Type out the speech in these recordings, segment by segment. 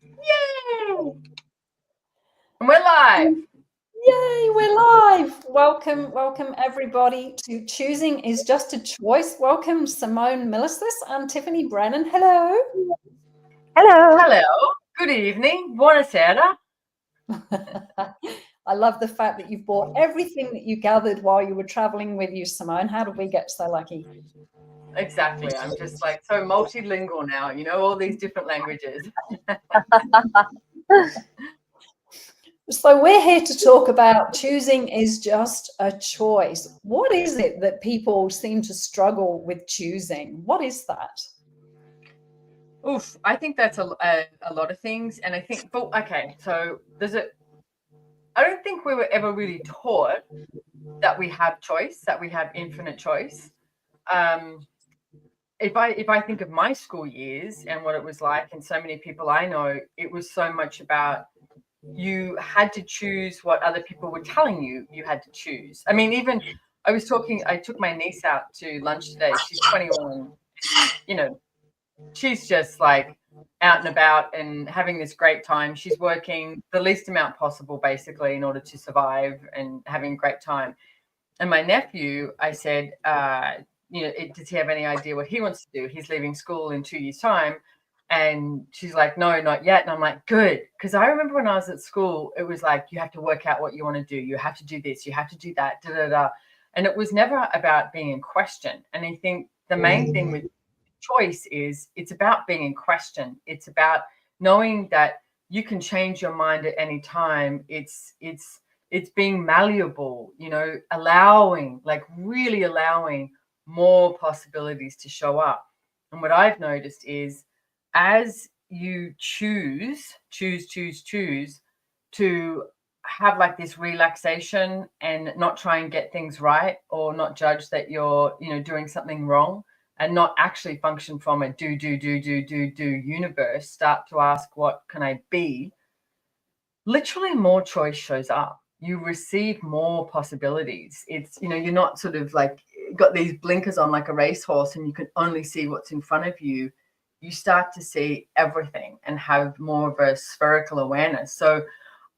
Yay! And we're live. Yay, we're live. Welcome everybody to Choosing is Just a Choice. Welcome Simone Milasas and Tiffany Brennan. Hello. Hello. Hello. Good evening. Buonasera. I love the fact that you've brought everything that you gathered while you were traveling with you, Simone. How did we get so lucky? Exactly. I'm just like so multilingual now, all these different languages. So we're here to talk about choosing is just a choice. What is it that people seem to struggle with choosing? What is that? Oof, I think that's a lot of things. And I think, okay, so I don't think we were ever really taught that we have choice, that we have infinite choice. If I think of my school years and what it was like, and so many people I know, it was so much about you had to choose what other people were telling you had to choose. I mean, even I took my niece out to lunch today. She's 21. She's just like out and about and having this great time. She's working the least amount possible, basically, in order to survive and having a great time. And my nephew, I said, does he have any idea what he wants to do? He's leaving school in 2 years' time. And she's like, no, not yet. And I'm like, good. Because I remember when I was at school, it was like, you have to work out what you want to do. You have to do this. You have to do that. Da, da, da. And it was never about being in question. And I think the main thing with choice is it's about being in question. It's about knowing that you can change your mind at any time. It's being malleable, really allowing more possibilities to show up. And what I've noticed is as you choose to have like this relaxation and not try and get things right or not judge that you're, doing something wrong and not actually function from a do universe, start to ask, what can I be? Literally more choice shows up. You receive more possibilities. It's, you're not sort of like got these blinkers on like a racehorse and you can only see what's in front of you. You start to see everything and have more of a spherical awareness. So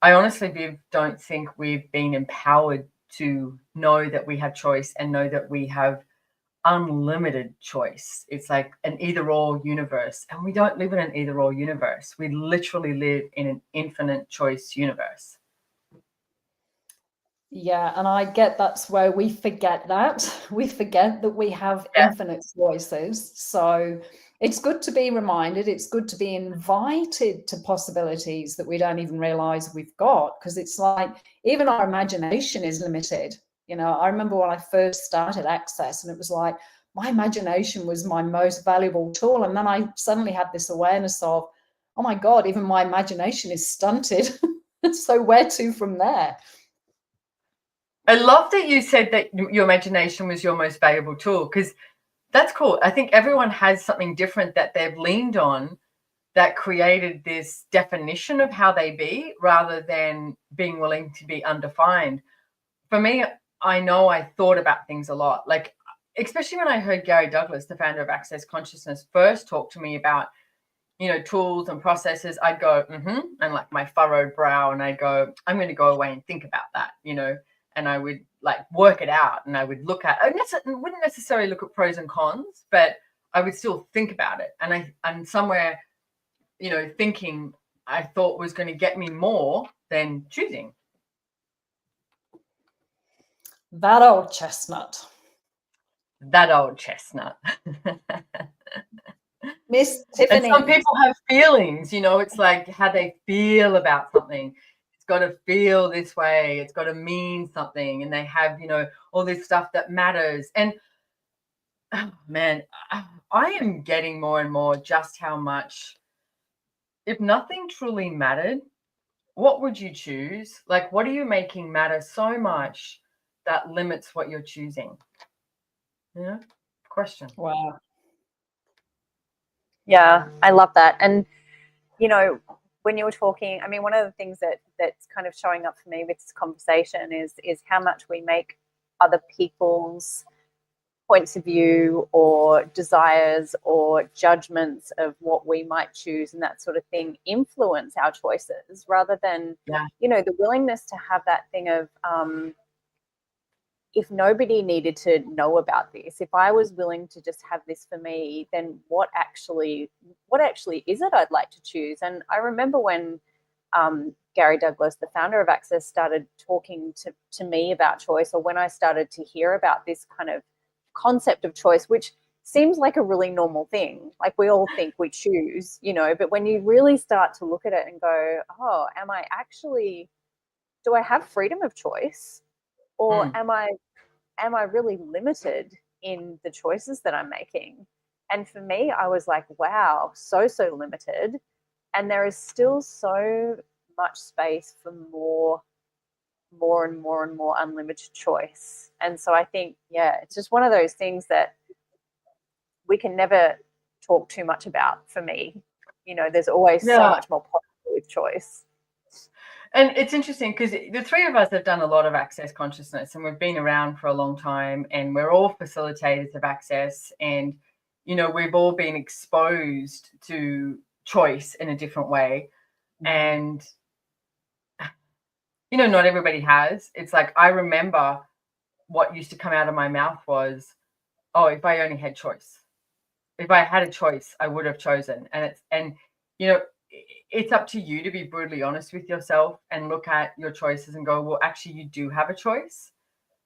I honestly, Viv, don't think we've been empowered to know that we have choice and know that we have unlimited choice. It's like an either-or universe, and we don't live in an either-or universe. We literally live in an infinite choice universe. Yeah, and I get that's where we forget that. We forget that we have infinite choices. So it's good to be reminded. It's good to be invited to possibilities that we don't even realize we've got, because it's like even our imagination is limited. I remember when I first started Access and it was like my imagination was my most valuable tool. And then I suddenly had this awareness of, oh my God, even my imagination is stunted. So where to from there? I love that you said that your imagination was your most valuable tool, because that's cool. I think everyone has something different that they've leaned on that created this definition of how they be rather than being willing to be undefined. For me, I know I thought about things a lot, like especially when I heard Gary Douglas, the founder of Access Consciousness, first talk to me about, tools and processes. I'd go, and like my furrowed brow, and I'd go, I'm going to go away and think about that, and I would like work it out, and I would I wouldn't necessarily look at pros and cons, but I would still think about it. And I'm somewhere, thinking I thought was going to get me more than choosing. That old chestnut. That old chestnut. Miss Tiffany. And some people have feelings, it's like how they feel about something. It's got to feel this way. It's got to mean something. And they have, all this stuff that matters. And oh, man, I am getting more and more just how much, if nothing truly mattered, what would you choose? Like, what are you making matter so much that limits what you're choosing? Question. Wow. Yeah, I love that. And, when you were talking, I mean, one of the things that's kind of showing up for me with this conversation is how much we make other people's points of view or desires or judgments of what we might choose and that sort of thing influence our choices, rather than, you know, the willingness to have that thing of, if nobody needed to know about this, if I was willing to just have this for me, then what actually is it I'd like to choose? And I remember when Gary Douglas, the founder of Access, started talking to me about choice, or when I started to hear about this kind of concept of choice, which seems like a really normal thing. Like, we all think we choose, you know, but when you really start to look at it and go, oh, do I have freedom of choice? Or am I really limited in the choices that I'm making? And for me, I was like, wow, so limited. And there is still so much space for more and more unlimited choice. And so I think, yeah, it's just one of those things that we can never talk too much about for me. You know, there's always so much more possible with choice. And it's interesting because the three of us have done a lot of access consciousness, and we've been around for a long time, and we're all facilitators of access. And, you know, we've all been exposed to choice in a different way. And, you know, not everybody has. It's like, I remember what used to come out of my mouth was, oh, if I only had choice. If I had a choice, I would have chosen. And you know, it's up to you to be brutally honest with yourself and look at your choices and go, well, actually, you do have a choice.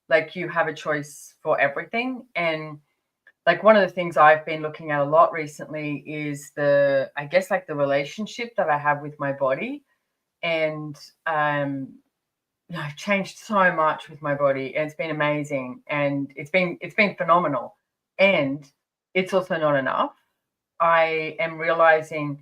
Like, you have a choice for everything. And like, one of the things I've been looking at a lot recently is the relationship that I have with my body. And you know, I've changed so much with my body, and it's been amazing, and it's been phenomenal. And it's also not enough. I am realizing,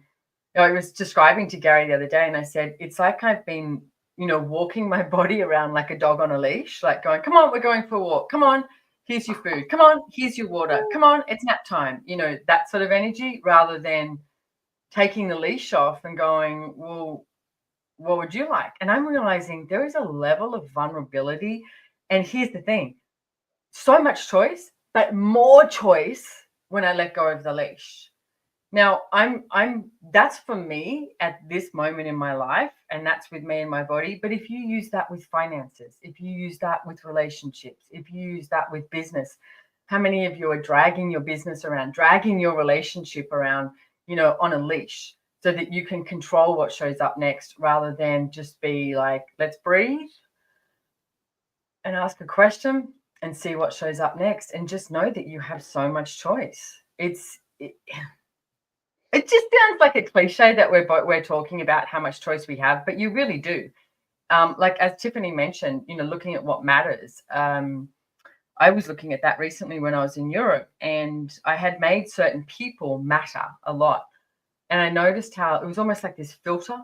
you know, I was describing to Gary the other day, and I said, it's like I've been, you know, walking my body around like a dog on a leash, like going, come on, we're going for a walk. Come on, here's your food. Come on, here's your water. Come on, it's nap time. You know, that sort of energy, rather than taking the leash off and going, well, what would you like? And I'm realizing there is a level of vulnerability. And here's the thing, so much choice, but more choice when I let go of the leash. Now, that's for me at this moment in my life, and that's with me and my body. But if you use that with finances, if you use that with relationships, if you use that with business, how many of you are dragging your business around, dragging your relationship around, you know, on a leash, so that you can control what shows up next, rather than just be like, let's breathe and ask a question and see what shows up next, and just know that you have so much choice. It just sounds like a cliche that we're talking about how much choice we have, but you really do. Like, as Tiffany mentioned, you know, looking at what matters. I was looking at that recently when I was in Europe, and I had made certain people matter a lot. And I noticed how it was almost like this filter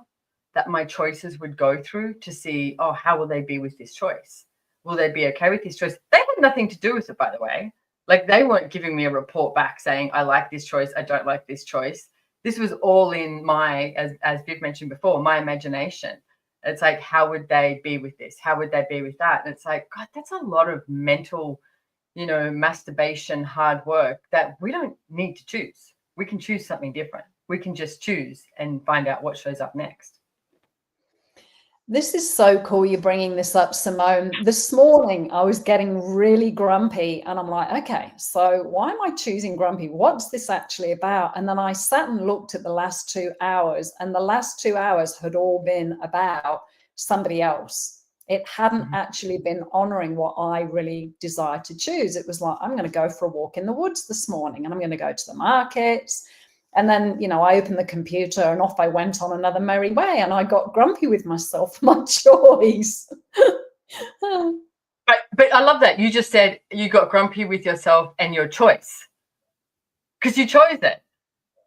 that my choices would go through to see, oh, how will they be with this choice? Will they be okay with this choice? They had nothing to do with it, by the way. Like, they weren't giving me a report back saying, I like this choice, I don't like this choice. This was all in my, as Viv mentioned before, my imagination. It's like, how would they be with this? How would they be with that? And it's like, God, that's a lot of mental, you know, masturbation, hard work that we don't need to choose. We can choose something different. We can just choose and find out what shows up next. This is so cool you're bringing this up, Simone. This morning I was getting really grumpy, and I'm like, okay, so why am I choosing grumpy? What's this actually about? And then I sat and looked at the last 2 hours, and the last 2 hours had all been about somebody else. It hadn't actually been honoring what I really desired to choose. It was like, I'm going to go for a walk in the woods this morning, and I'm going to go to the markets. And then, you know, I opened the computer and off I went on another merry way, and I got grumpy with myself for my choice. But I love that. You just said you got grumpy with yourself and your choice, because you chose it.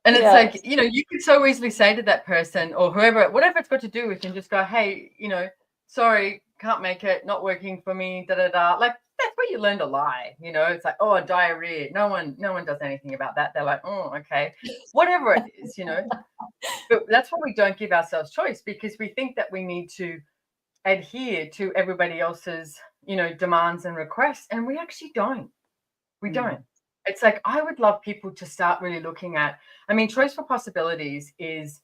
And it's like, you know, you could so easily say to that person or whoever, whatever it's got to do with, and just go, hey, you know, sorry, can't make it, not working for me, da-da-da. Like, that's where you learn to lie. You know, it's like, oh, diarrhea. No one does anything about that. They're like, oh, okay, whatever it is, you know. But that's why we don't give ourselves choice, because we think that we need to adhere to everybody else's, you know, demands and requests, and we actually don't. We don't. It's like, I would love people to start really looking at, I mean, Choice for Possibilities is,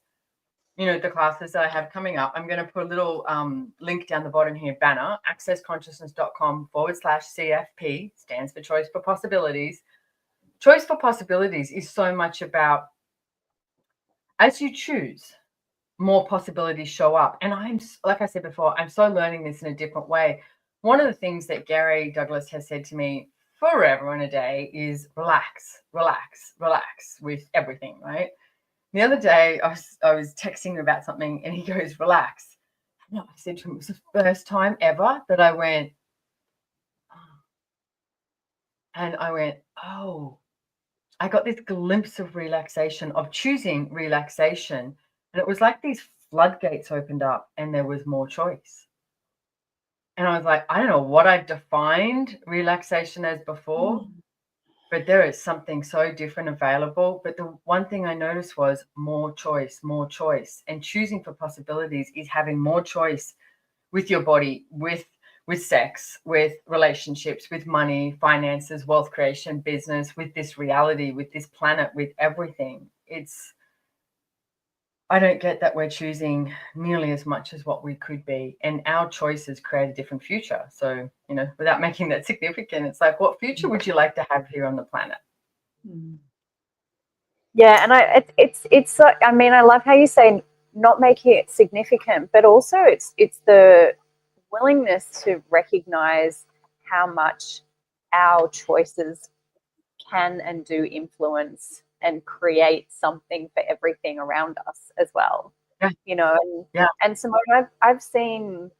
you know, the classes that I have coming up. I'm going to put a little link down the bottom here, banner, accessconsciousness.com/CFP, stands for Choice for Possibilities. Choice for Possibilities is so much about, as you choose, more possibilities show up. And I'm, like I said before, I'm so learning this in a different way. One of the things that Gary Douglas has said to me forever and a day is relax, relax, relax with everything, right? The other day, I was texting him about something, and he goes, relax. And I said to him, it was the first time ever that I went, oh. And I went, oh, I got this glimpse of relaxation, of choosing relaxation. And it was like these floodgates opened up and there was more choice. And I was like, I don't know what I've defined relaxation as before, but there is something so different available. But the one thing I noticed was more choice, more choice. And choosing for possibilities is having more choice with your body, with sex, with relationships, with money, finances, wealth creation, business, with this reality, with this planet, with everything. I don't get that we're choosing nearly as much as what we could be. And our choices create a different future. So, you know, without making that significant, it's like, what future would you like to have here on the planet? Yeah, and it's I mean, I love how you say not making it significant, but also it's the willingness to recognize how much our choices can and do influence and create something for everything around us as well. Yeah. You know, and Simone, I've seen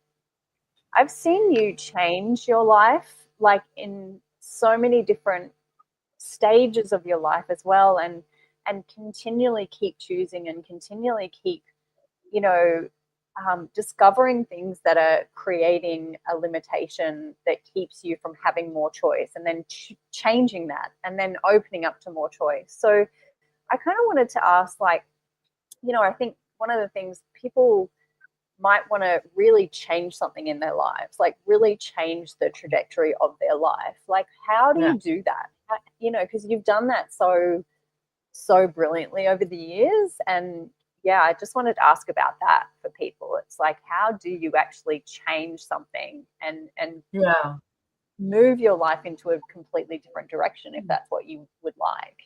you change your life, like in so many different stages of your life as well, and continually keep choosing and continually keep, you know, discovering things that are creating a limitation that keeps you from having more choice, and then changing that, and then opening up to more choice. So I kind of wanted to ask, like, you know, I think one of the things people might want to really change something in their lives, like really change the trajectory of their life. Like, how do you do that? You know, because you've done that so brilliantly over the years. And yeah, I just wanted to ask about that for people. It's like, how do you actually change something and move your life into a completely different direction if that's what you would like?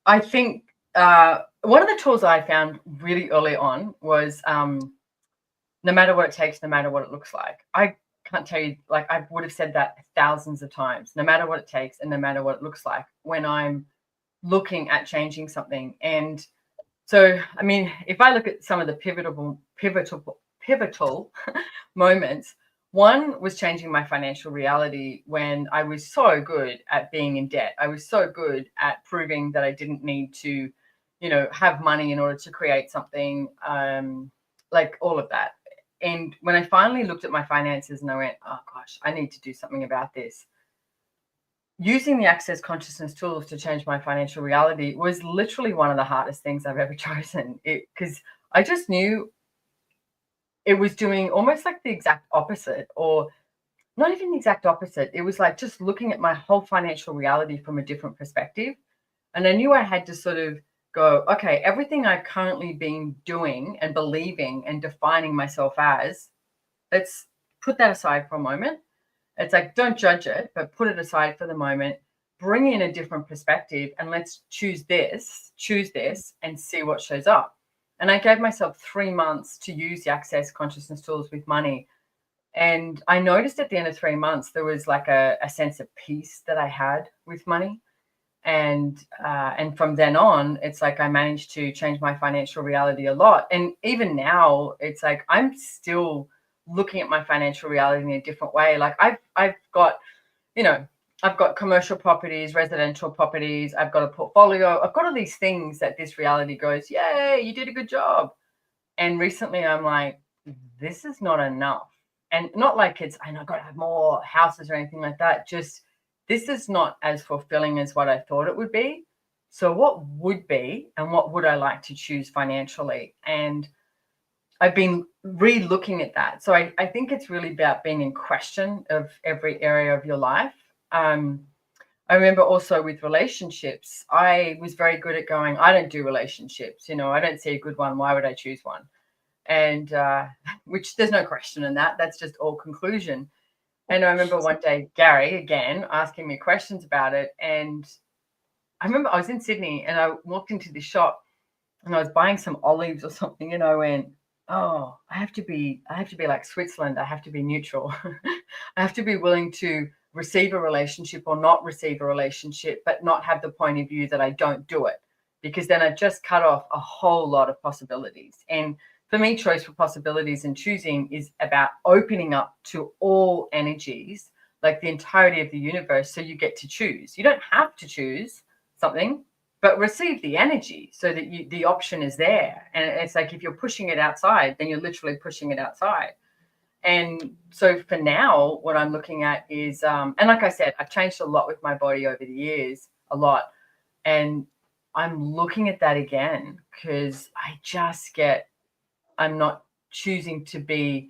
I think one of the tools I found really early on was no matter what it takes, no matter what it looks like. I can't tell you, like, I would have said that thousands of times, no matter what it takes and no matter what it looks like, when I'm looking at changing something. And so, I mean, if I look at some of the pivotal moments, one was changing my financial reality when I was so good at being in debt. I was so good at proving that I didn't need to, you know, have money in order to create something, like all of that. And when I finally looked at my finances and I went, oh gosh, I need to do something about this. Using the Access Consciousness tools to change my financial reality was literally one of the hardest things I've ever chosen, because I just knew it was doing almost like the exact opposite, or not even the exact opposite. It was like just looking at my whole financial reality from a different perspective. And I knew I had to sort of go, okay, everything I've currently been doing and believing and defining myself as, let's put that aside for a moment. It's like, don't judge it, but put it aside for the moment, bring in a different perspective, and let's choose this, and see what shows up. And I gave myself 3 months to use the Access Consciousness tools with money. And I noticed at the end of 3 months, there was like a sense of peace that I had with money. And from then on, it's like I managed to change my financial reality a lot. And even now, it's like I'm still looking at my financial reality in a different way. Like I've got, you know, I've got commercial properties, residential properties. I've got a portfolio. I've got all these things that this reality goes, yay, you did a good job. And recently I'm like, this is not enough. And not like it's, I know I've got to have more houses or anything like that. Just, this is not as fulfilling as what I thought it would be. So what would be, and what would I like to choose financially? And I've been re-looking at that. So I think it's really about being in question of every area of your life. I remember also with relationships, I was very good at going, I don't do relationships, I don't see a good one. Why would I choose one? And which there's no question in that. That's just all conclusion. And I remember one day, Gary, again, asking me questions about it. And I remember I was in Sydney and I walked into the shop and I was buying some olives or something. And I went, oh, I have to be like Switzerland. I have to be neutral. I have to be willing to receive a relationship or not receive a relationship, but not have the point of view that I don't do it, because then I've just cut off a whole lot of possibilities. And for me, choice for possibilities and choosing is about opening up to all energies, like the entirety of the universe. So you get to choose. You don't have to choose something, but receive the energy so that the option is there. And it's like, if you're pushing it outside, then you're literally pushing it outside. And so for now, what I'm looking at is, and like I said, I've changed a lot with my body over the years, a lot. And I'm looking at that again because I'm not choosing to be,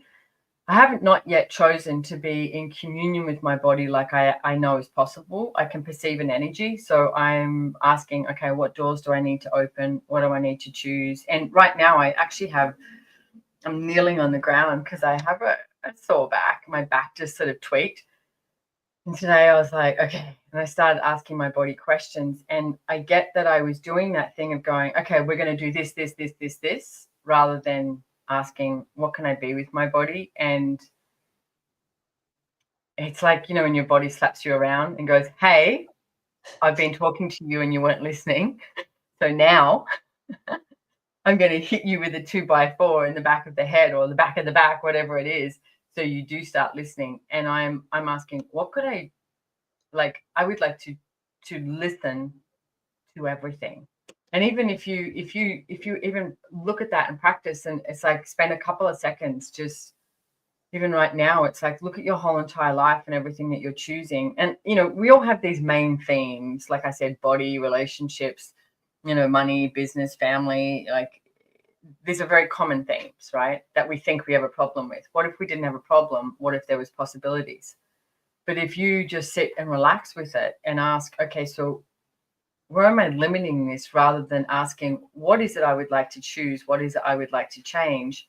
I haven't not yet chosen to be in communion with my body like I know is possible. I can perceive an energy. So I'm asking, okay, what doors do I need to open? What do I need to choose? And right now I actually I'm kneeling on the ground because I have a sore back. My back just sort of tweaked. And today I was like, okay. And I started asking my body questions. And I get that I was doing that thing of going, okay, we're going to do this, rather than asking, what can I be with my body? And it's like, when your body slaps you around and goes, hey, I've been talking to you and you weren't listening. So now I'm going to hit you with a 2x4 in the back of the head or the back of the back, whatever it is. So you do start listening. And I'm asking, what could I would like to listen to everything. And even if you even look at that and practice, and it's like spend a couple of seconds, just even right now, it's like look at your whole entire life and everything that you're choosing. And we all have these main themes, like I said, body, relationships, money, business, family. Like these are very common themes, right? That we think we have a problem with. What if we didn't have a problem? What if there was possibilities? But if you just sit and relax with it and ask, okay, so where am I limiting this, rather than asking, what is it I would like to choose? What is it I would like to change?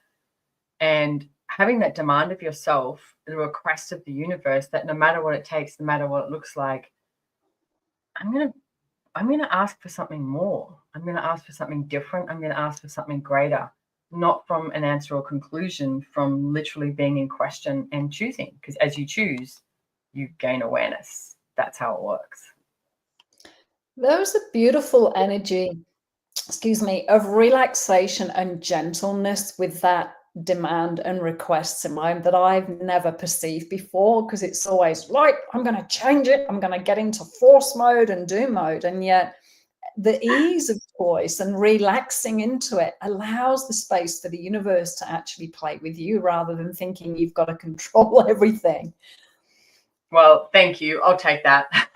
And having that demand of yourself, the request of the universe, that no matter what it takes, no matter what it looks like, I'm going to ask for something more. I'm going to ask for something different. I'm going to ask for something greater, not from an answer or conclusion, from literally being in question and choosing. Because as you choose, you gain awareness. That's how it works. There was a beautiful energy, of relaxation and gentleness with that demand and requests in mind that I've never perceived before, because it's always like, I'm going to change it. I'm going to get into force mode and do mode. And yet the ease of choice and relaxing into it allows the space for the universe to actually play with you, rather than thinking you've got to control everything. Well, thank you. I'll take that.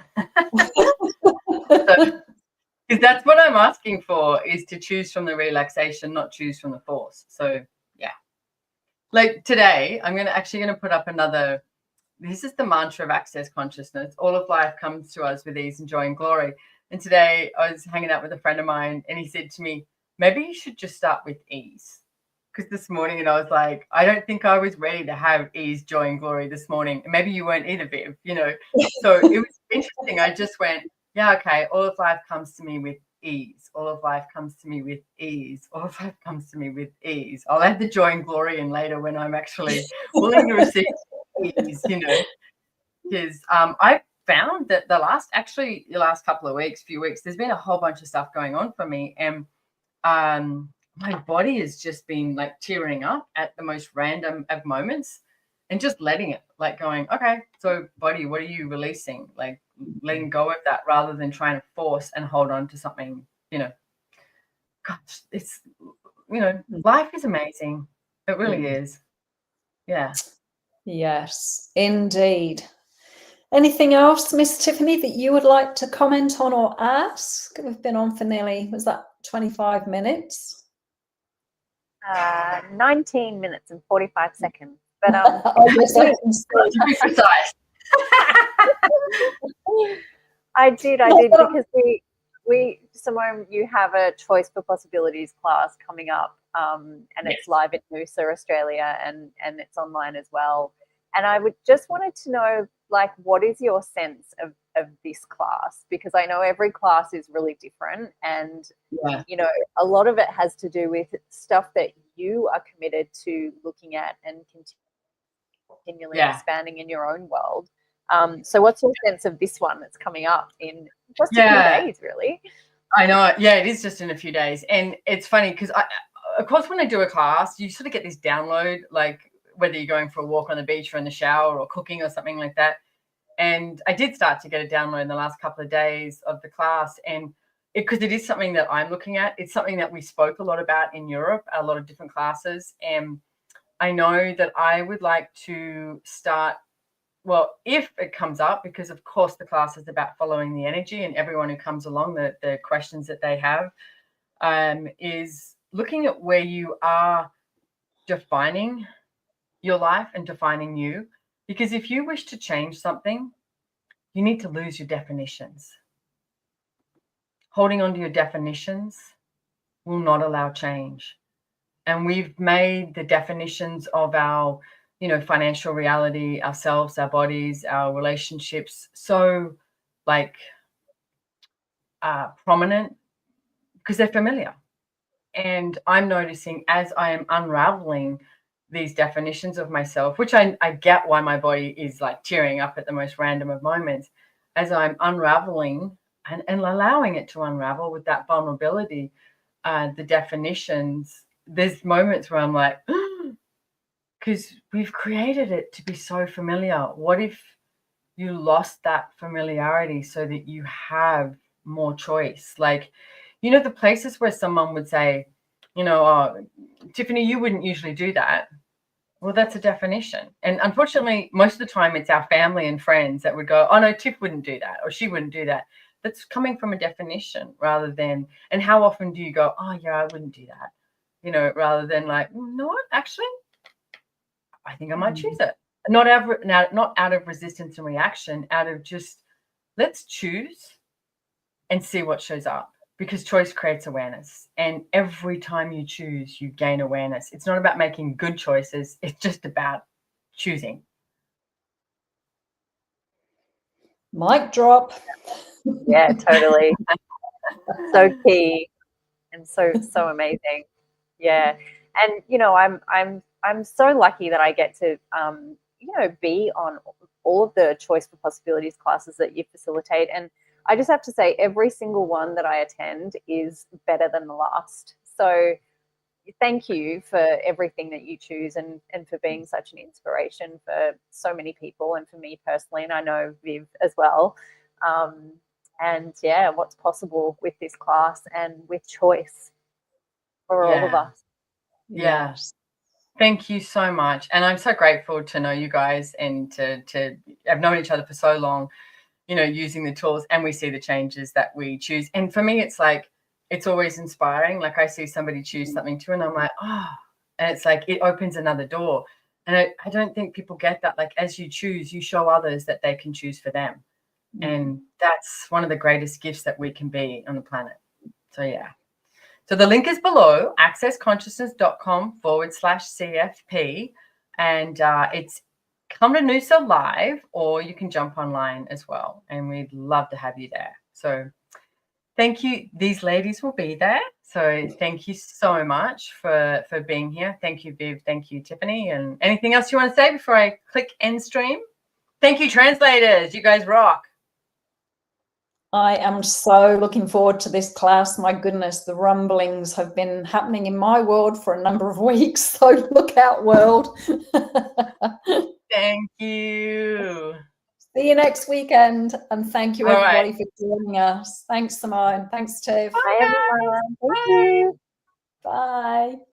Because that's what I'm asking for, is to choose from the relaxation, not choose from the force. So yeah, like today, I'm actually going to put up another. This is the mantra of Access Consciousness. All of life comes to us with ease and joy and glory. And today I was hanging out with a friend of mine, and he said to me, maybe you should just start with ease. Because this morning, and I was like, I don't think I was ready to have ease, joy, and glory this morning. And maybe you weren't either, Viv, So it was interesting. I just went, yeah, okay, all of life comes to me with ease. All of life comes to me with ease. All of life comes to me with ease. I'll add the joy and glory in later when I'm actually willing to receive ease, Because I found that the last couple of few weeks, there's been a whole bunch of stuff going on for me. And my body has just been like tearing up at the most random of moments, and just letting it, like going, okay, so body, what are you releasing? Like letting go of that, rather than trying to force and hold on to something, Gosh, it's, life is amazing. It really is. Yeah. Yes, indeed. Anything else, Miss Tiffany, that you would like to comment on or ask? We've been on for nearly, was that 25 minutes? 19 minutes and 45 seconds. But to be precise. I did Not that I'm- because we Simone, you have a Choice for Possibilities class coming up, and Yes. it's live in Noosa, Australia, and it's online as well. And I would just wanted to know, like, what is your sense of this class? Because I know every class is really different, and Yeah. you know, a lot of it has to do with stuff that you are committed to looking at and continually Yeah. expanding in your own world. So what's your sense of this one that's coming up in just a Yeah. few days, really? I know. Yeah, it is just in a few days. And it's funny because of course, when I do a class, you sort of get this download, like whether you're going for a walk on the beach or in the shower or cooking or something like that. And I did start to get a download in the last couple of days of the class. And because it is something that I'm looking at, it's something that we spoke a lot about in Europe, a lot of different classes. And I know that I would like to start, well, if it comes up, because of course the class is about following the energy, and everyone who comes along, the questions that they have is looking at where you are defining your life and defining you. Because if you wish to change something, you need to lose your definitions. Holding on to your definitions will not allow change. And we've made the definitions of our, financial reality, ourselves, our bodies, our relationships so like prominent because they're familiar. And I'm noticing as I am unraveling these definitions of myself, which I get why my body is like tearing up at the most random of moments, as I'm unraveling and allowing it to unravel with that vulnerability, the definitions, there's moments where I'm like, because we've created it to be so familiar. What if you lost that familiarity so that you have more choice? Like, the places where someone would say, oh, Tiffany, you wouldn't usually do that. Well, that's a definition. And unfortunately, most of the time it's our family and friends that would go, oh, no, Tiff wouldn't do that, or she wouldn't do that. That's coming from a definition rather than, and how often do you go, oh, yeah, I wouldn't do that, rather than like, no, what, actually, I think I might choose it. Not out of resistance and reaction, out of just let's choose and see what shows up, because choice creates awareness. And every time you choose, you gain awareness. It's not about making good choices. It's just about choosing. Mic drop. Yeah, totally. So key and so amazing. Yeah. And I'm so lucky that I get to be on all of the Choice for Possibilities classes that you facilitate. And I just have to say, every single one that I attend is better than the last. So thank you for everything that you choose, and for being such an inspiration for so many people, and for me personally, and I know Viv as well. And yeah, what's possible with this class and with choice for all of us. Yeah. Thank you so much. And I'm so grateful to know you guys and to have known each other for so long, using the tools, and we see the changes that we choose. And for me, it's like, it's always inspiring. Like I see somebody choose something too, and I'm like, oh, and it's like, it opens another door. And I don't think people get that. Like, as you choose, you show others that they can choose for them. And that's one of the greatest gifts that we can be on the planet. So, yeah. So the link is below, accessconsciousness.com/CFP. And it's come to Noosa live, or you can jump online as well. And we'd love to have you there. So thank you. These ladies will be there. So thank you so much for being here. Thank you, Viv. Thank you, Tiffany. And anything else you want to say before I click end stream? Thank you, translators. You guys rock. I am so looking forward to this class. My goodness, the rumblings have been happening in my world for a number of weeks. So look out, world. Thank you. See you next weekend. And thank you, All everybody, right. for joining us. Thanks, Simone. Thanks, Tiff. Bye, everyone. Thank you. Bye.